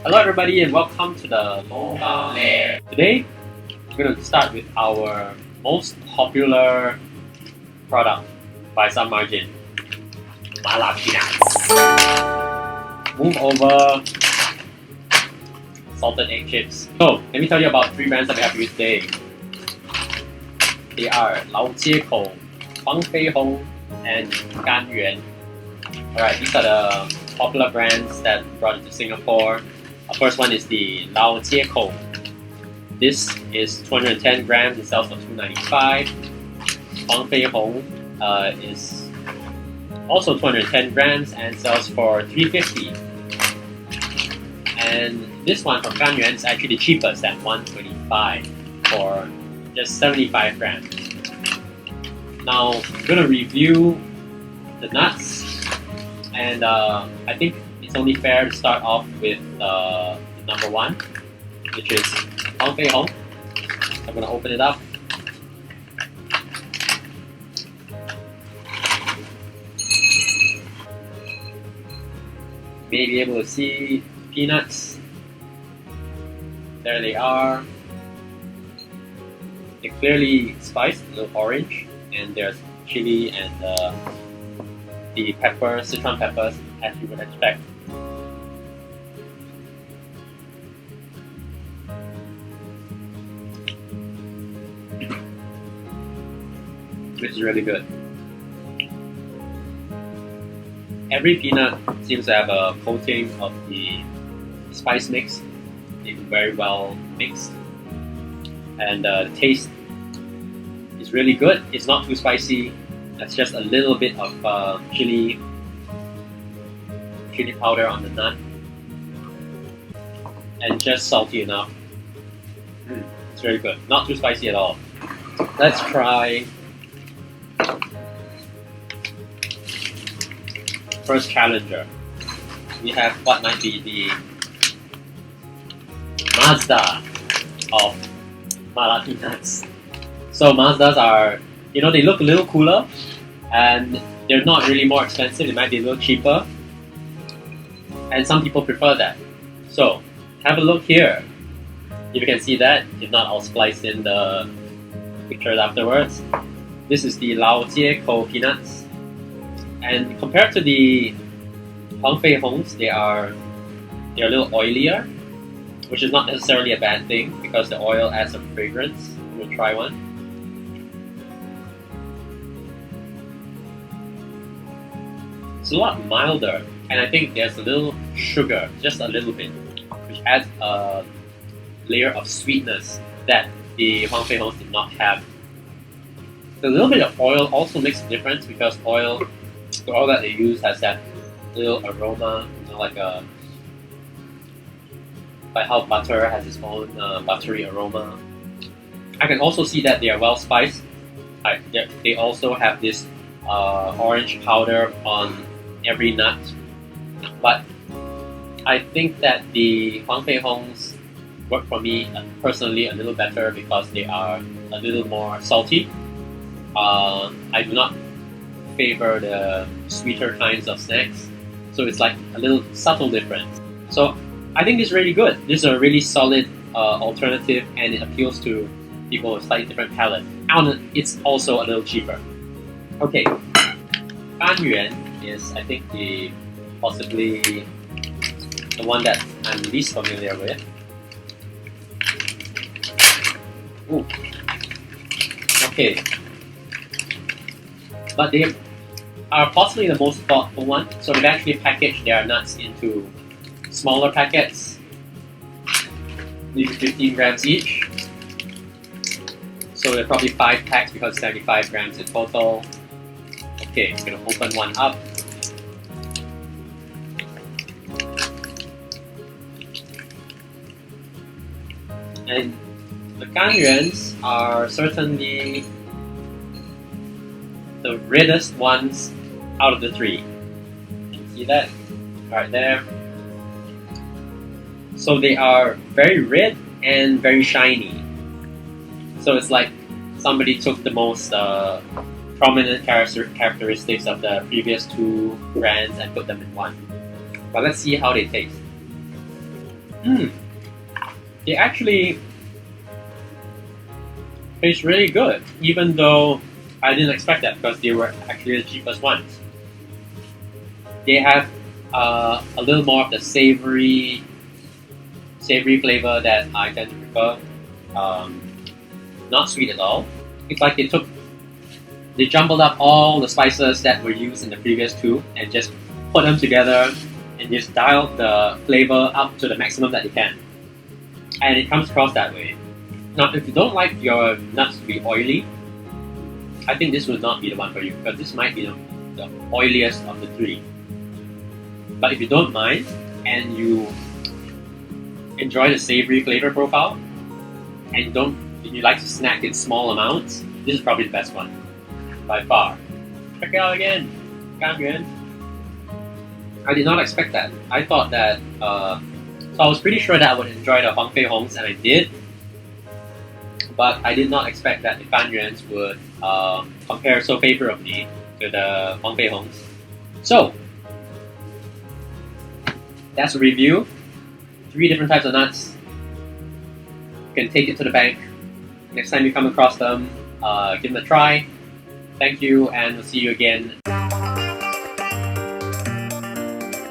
Hello everybody and welcome to the Local Lair. Today we're going to start with our most popular product by some margin, Mala Peanuts. Move over salted egg chips. So let me tell you about three brands that we have for you today. They are Lao Jie Kou, Huang and Gan Yuan. Alright, these are the popular brands that brought it to Singapore. First one is the Lao Jie Kou. This is 210 grams, it sells for $2.95. Huang is also 210 grams and sells for $3.50. And this one from Gan Yuan is actually the cheapest at $1.25 for just 75 grams. Now, I'm going to review the nuts, and I think it's only fair to start off with the number one, which is Huang. I'm going to open it up. You may be able to see peanuts. There they are. They're clearly spiced, a little orange, and there's chili and the pepper, Sichuan peppers, as you would expect. This is really good. Every peanut seems to have a coating of the spice mix. It's very well mixed. And the taste is really good. It's not too spicy. That's just a little bit of chili powder on the nut, and just salty enough. It's very good. Not too spicy at all. Let's try first challenger. We have what might be the Mazda of Mala Peanuts. So Mazdas are, they look a little cooler, and they're not really more expensive. They might be a little cheaper, and some people prefer that. So have a look here. If you can see that, if not, I'll splice in the pictures afterwards. This is the Lao Jie Kou peanuts, and compared to the Huang they are a little oilier, which is not necessarily a bad thing because the oil adds some fragrance. We'll try one. It's a lot milder, and I think there's a little sugar, just a little bit, which adds a layer of sweetness that the Huang did not have. A little bit of oil also makes a difference because the oil that they use has that little aroma, like how butter has its own buttery aroma. I can also see that they are well spiced. They also have this orange powder on every nut, but I think that the Huang's work for me personally a little better because they are a little more salty. I do not favor the sweeter kinds of snacks, so it's like a little subtle difference. So I think this is really good. This is a really solid alternative, and it appeals to people with slightly different palate. And it's also a little cheaper. Okay, Gan Yuan is, I think, possibly the one that I'm least familiar with. Ooh. Okay, but they are possibly the most thoughtful one. So they've actually packaged their nuts into smaller packets, maybe 15 grams each. So they're probably 5 packs because 75 grams in total. Okay, I'm gonna open one up. And the Gan Yuans are certainly the reddest ones out of the three. You can see that right there. So they are very red and very shiny. So it's like somebody took the most prominent characteristics of the previous two brands and put them in one. But let's see how they taste. Mm, they actually taste really good, even though I didn't expect that because they were actually the cheapest ones. They have a little more of the savory flavor that I tend to prefer. Um, not sweet at all. It's like they jumbled up all the spices that were used in the previous two and just put them together and just dialed the flavor up to the maximum that they can. And it comes across that way. Now, if you don't like your nuts to be oily, I think this would not be the one for you because this might be the oiliest of the three. But if you don't mind and you enjoy the savory flavor profile and you like to snack in small amounts, this is probably the best one by far. Check it out again. Yuan. I did not expect that. I thought that so I was pretty sure that I would enjoy the Huang and I did. But I did not expect that the Yuans would compare so favorably to the Huang. So that's a review. 3 different types of nuts. You can take it to the bank. Next time you come across them, give them a try. Thank you, and we'll see you again.